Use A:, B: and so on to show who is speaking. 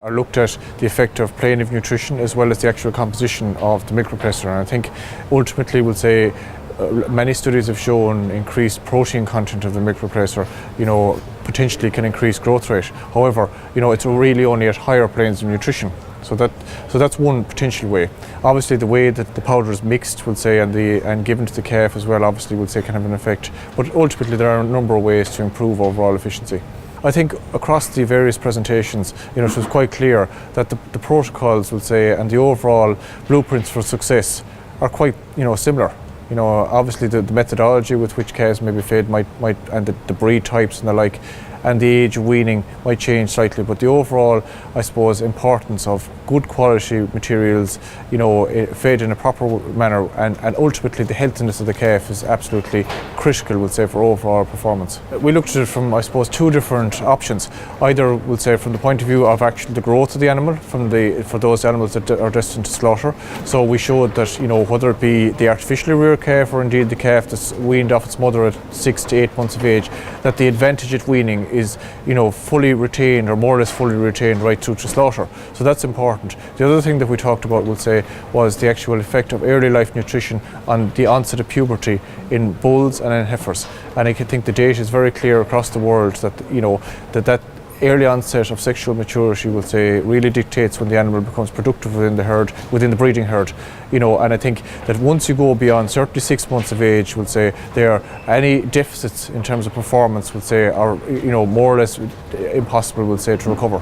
A: I looked at the effect of plain of nutrition as well as the actual composition of the milk replacement, and I think ultimately we'll say many studies have shown increased protein content of the milk replacer, potentially can increase growth rate. However, it's really only at higher planes of nutrition. So that's one potential way. Obviously, the way that the powder is mixed, we'll say, and given to the calf as well, obviously, we'll say, can have an effect. But ultimately, there are a number of ways to improve overall efficiency. I think across the various presentations, it was quite clear that the protocols, we'll say, and the overall blueprints for success are quite, similar. Obviously the methodology with which calves may be fed might and the breed types and the like, and the age of weaning might change slightly, but the overall, I suppose, importance of good quality materials, fed in a proper manner, and ultimately the healthiness of the calf is absolutely critical, we'll say, for overall performance. We looked at it from, I suppose, two different options. Either, we'll say, from the point of view of actually the growth of the animal, for those animals that are destined to slaughter. So we showed that, whether it be the artificially reared calf or indeed the calf that's weaned off its mother at 6 to 8 months of age, that the advantage at weaning is, fully retained, or more or less fully retained right through to slaughter. So that's important. The other thing that we talked about, we'll say, was the actual effect of early life nutrition on the onset of puberty in bulls and in heifers. And I think the data is very clear across the world that, that early onset of sexual maturity, we'll say, really dictates when the animal becomes productive within the herd, within the breeding herd. And I think that once you go beyond certainly 6 months of age, we'll say, there are any deficits in terms of performance, we'll say, are more or less impossible, we'll say, to recover.